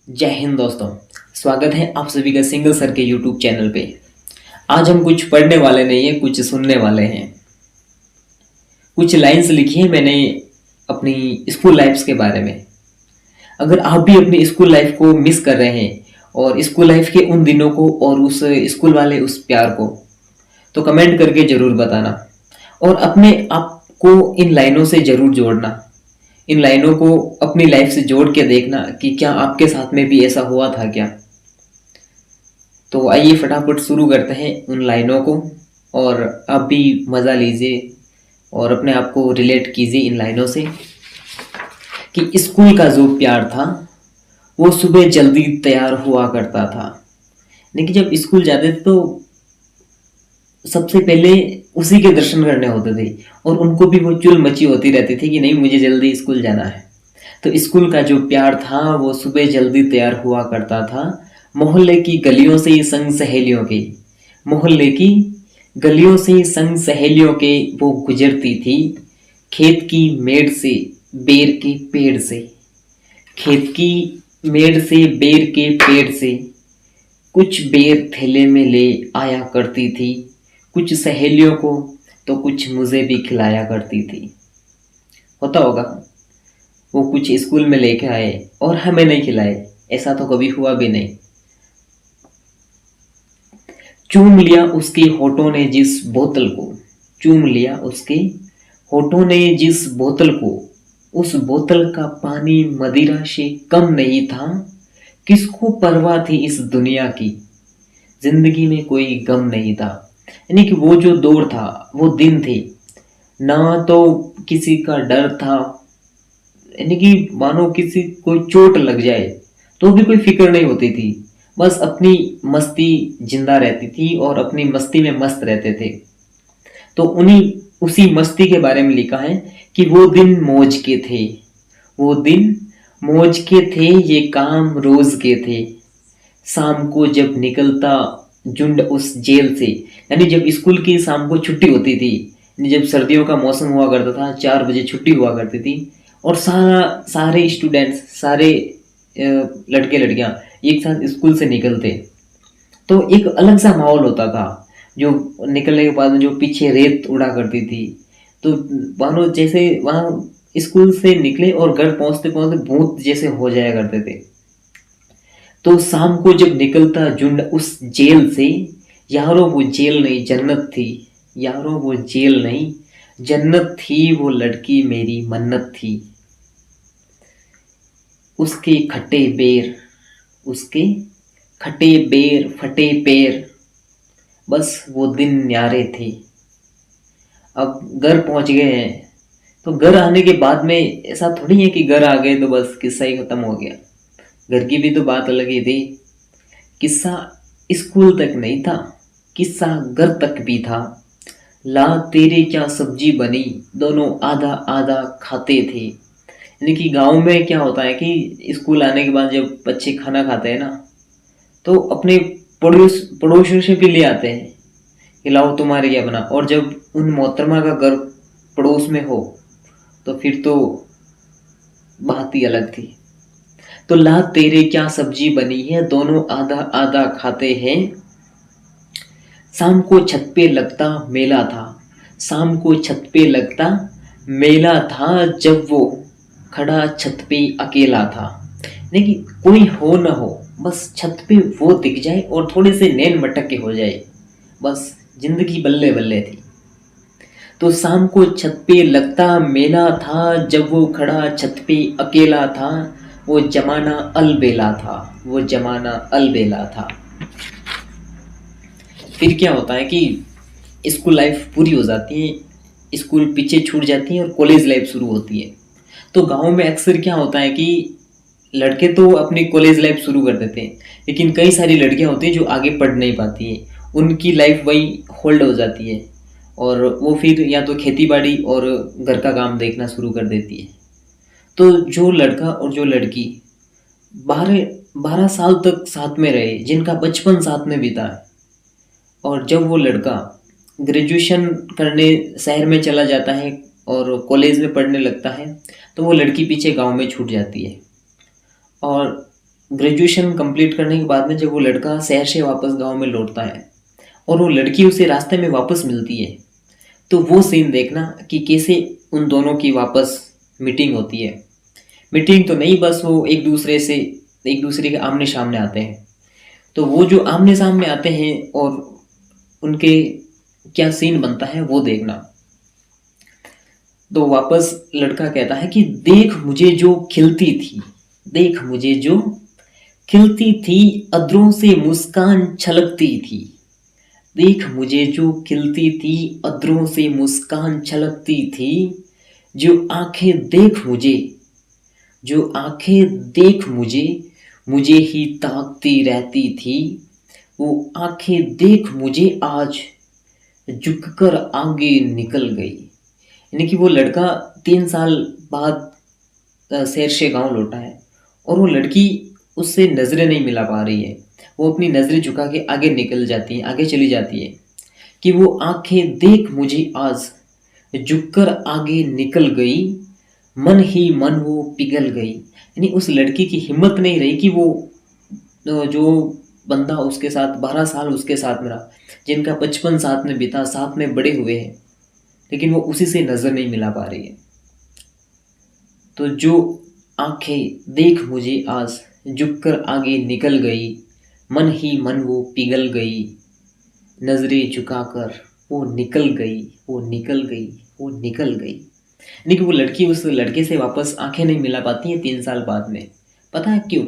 जय हिंद दोस्तों। स्वागत है आप सभी का सिंगल सर के यूट्यूब चैनल पे। आज हम कुछ पढ़ने वाले नहीं हैं, कुछ सुनने वाले हैं। कुछ लाइंस लिखी हैं मैंने अपनी स्कूल लाइफ्स के बारे में। अगर आप भी अपनी स्कूल लाइफ को मिस कर रहे हैं और स्कूल लाइफ के उन दिनों को और उस स्कूल वाले उस प्यार को, तो कमेंट करके ज़रूर बताना और अपने आप को इन लाइनों से ज़रूर जोड़ना। इन लाइनों को अपनी लाइफ से जोड़ के देखना कि क्या आपके साथ में भी ऐसा हुआ था क्या। तो आइए फटाफट शुरू करते हैं उन लाइनों को और आप भी मज़ा लीजिए और अपने आप को रिलेट कीजिए इन लाइनों से कि स्कूल का जो प्यार था वो सुबह जल्दी तैयार हुआ करता था। लेकिन जब स्कूल जाते थे तो सबसे पहले उसी के दर्शन करने होते थे और उनको भी वो चुल मची होती रहती थी कि नहीं मुझे जल्दी स्कूल जाना है। तो स्कूल का जो प्यार था वो सुबह जल्दी तैयार हुआ करता था। मोहल्ले की गलियों से संग सहेलियों के मोहल्ले की गलियों से संग सहेलियों के वो गुजरती थी। खेत की मेड़ से बेर के पेड़ से खेत की मेड़ से बेर के पेड़ से कुछ बेर थैले में ले आया करती थी। कुछ सहेलियों को तो कुछ मुझे भी खिलाया करती थी। होता होगा वो कुछ स्कूल में लेके आए और हमें नहीं खिलाए, ऐसा तो कभी हुआ भी नहीं। चूम लिया उसके होठों ने जिस बोतल को चूम लिया उसके होठों ने जिस बोतल को उस बोतल का पानी मदिरा से कम नहीं था। किसको परवाह थी इस दुनिया की, जिंदगी में कोई गम नहीं था। यानी कि वो जो दौर था वो दिन थे, ना तो किसी का डर था। यानी कि मानो किसी कोई चोट लग जाए तो भी कोई फिक्र नहीं होती थी, बस अपनी मस्ती जिंदा रहती थी और अपनी मस्ती में मस्त रहते थे। तो उन्हीं उसी मस्ती के बारे में लिखा है कि वो दिन मौज के थे, वो दिन मौज के थे, ये काम रोज के थे। शाम को जब निकलता झुंड उस जेल से, यानी जब स्कूल की शाम को छुट्टी होती थी, यानी जब सर्दियों का मौसम हुआ करता था 4 बजे छुट्टी हुआ करती थी और सारे स्टूडेंट्स सारे लड़के लड़कियां एक साथ स्कूल से निकलते तो एक अलग सा माहौल होता था। जो निकलने के बाद जो पीछे रेत उड़ा करती थी, तो मानो जैसे वहाँ स्कूल से निकले और घर पहुंचते पहुंचते भूत जैसे हो जाया करते थे। तो शाम को जब निकलता झुंड उस जेल से, यारों वो जेल नहीं जन्नत थी, यारों वो जेल नहीं जन्नत थी, वो लड़की मेरी मन्नत थी। उसके खट्टे बेर उसके खट्टे बेर फटे पैर, बस वो दिन न्यारे थे। अब घर पहुंच गए हैं तो घर आने के बाद में ऐसा थोड़ी है कि घर आ गए तो बस किस्सा ही खत्म हो गया। घर की भी तो बात अलग ही थी। किस्सा स्कूल तक नहीं था, किस्सा घर तक भी था। ला तेरे क्या सब्जी बनी, दोनों आधा आधा खाते थे। यानी कि गांव में क्या होता है कि स्कूल आने के बाद जब बच्चे खाना खाते हैं ना, तो अपने पड़ोसियों से भी ले आते हैं कि लाओ तुम्हारे क्या बना। और जब उन मोहतरमा का घर पड़ोस में हो तो फिर तो बात ही अलग थी। तो ला तेरे क्या सब्जी बनी है, दोनों आधा आधा खाते हैं। शाम को छत पे लगता मेला था, शाम को छत पे लगता मेला था, जब वो खड़ा छत पे अकेला था। लेकिन कोई हो ना हो, बस छत पे वो दिख जाए और थोड़े से नैन मटक के हो जाए, बस जिंदगी बल्ले बल्ले थी। तो शाम को छत पे लगता मेला था, जब वो खड़ा छत पे अकेला था, वो जमाना अलबेला था, वो जमाना अलबेला था। फिर क्या होता है कि स्कूल लाइफ पूरी हो जाती है, स्कूल पीछे छूट जाती है और कॉलेज लाइफ शुरू होती है। तो गांव में अक्सर क्या होता है कि लड़के तो अपनी कॉलेज लाइफ शुरू कर देते हैं, लेकिन कई सारी लड़कियां होती हैं जो आगे पढ़ नहीं पाती हैं, उनकी लाइफ वही होल्ड हो जाती है और वो फिर या तो खेती बाड़ी और घर का काम देखना शुरू कर देती है। तो जो लड़का और जो लड़की 12 12 साल तक साथ में रहे, जिनका बचपन साथ में बीता है, और जब वो लड़का ग्रेजुएशन करने शहर में चला जाता है और कॉलेज में पढ़ने लगता है, तो वो लड़की पीछे गांव में छूट जाती है। और ग्रेजुएशन कंप्लीट करने के बाद में जब वो लड़का शहर से वापस गांव में लौटता है और वो लड़की उसे रास्ते में वापस मिलती है, तो वो सीन देखना कि कैसे उन दोनों की वापस मीटिंग होती है। मीटिंग तो नहीं, बस वो एक दूसरे के आमने सामने आते हैं। तो वो जो आमने सामने आते हैं और उनके क्या सीन बनता है वो देखना। तो वापस लड़का कहता है कि देख मुझे जो खिलती थी, देख मुझे जो खिलती थी, अधरों से मुस्कान छलकती थी। देख मुझे जो खिलती थी, अधरों से मुस्कान छलकती थी। जो आंखें देख मुझे, जो आंखें देख मुझे, मुझे ही ताकती रहती थी। वो आंखें देख मुझे आज झुककर आगे निकल गई। यानी कि वो लड़का 3 साल बाद शहर से गांव लौटा है और वो लड़की उससे नजरें नहीं मिला पा रही है। वो अपनी नजरें झुका के आगे निकल जाती है, आगे चली जाती है कि वो आंखें देख मुझे आज झुककर आगे निकल गई। मन ही मन वो पिघल गई। यानी उस लड़की की हिम्मत नहीं रही कि वो जो बंदा उसके साथ 12 साल उसके साथ में रहा, जिनका बचपन साथ में बीता, साथ में बड़े हुए हैं, लेकिन वो उसी से नजर नहीं मिला पा रही है। तो जो आंखें देख मुझे आज झुककर आगे निकल गई, मन ही मन वो पिघल गई। नजरें झुकाकर वो निकल गई, वो निकल गई, वो निकल गई। यानी कि वो लड़की उस लड़के से वापस आंखें नहीं मिला पाती है 3 साल बाद में। पता है क्यों?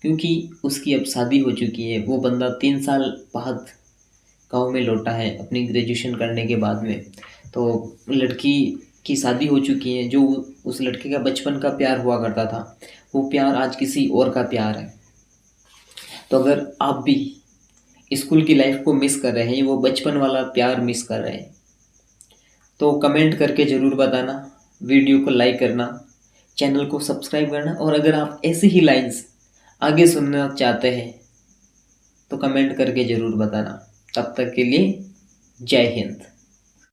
क्योंकि उसकी अब शादी हो चुकी है। वो बंदा 3 साल बाद गांव में लौटा है अपनी ग्रेजुएशन करने के बाद में। तो लड़की की शादी हो चुकी है। जो उस लड़के का बचपन का प्यार हुआ करता था, वो प्यार आज किसी और का प्यार है। तो अगर आप भी स्कूल की लाइफ को मिस कर रहे हैं, वो बचपन वाला प्यार मिस कर रहे हैं, तो कमेंट करके ज़रूर बताना, वीडियो को लाइक करना, चैनल को सब्सक्राइब करना। और अगर आप ऐसी ही लाइन्स आगे सुनना चाहते हैं तो कमेंट करके ज़रूर बताना। तब तक के लिए जय हिंद।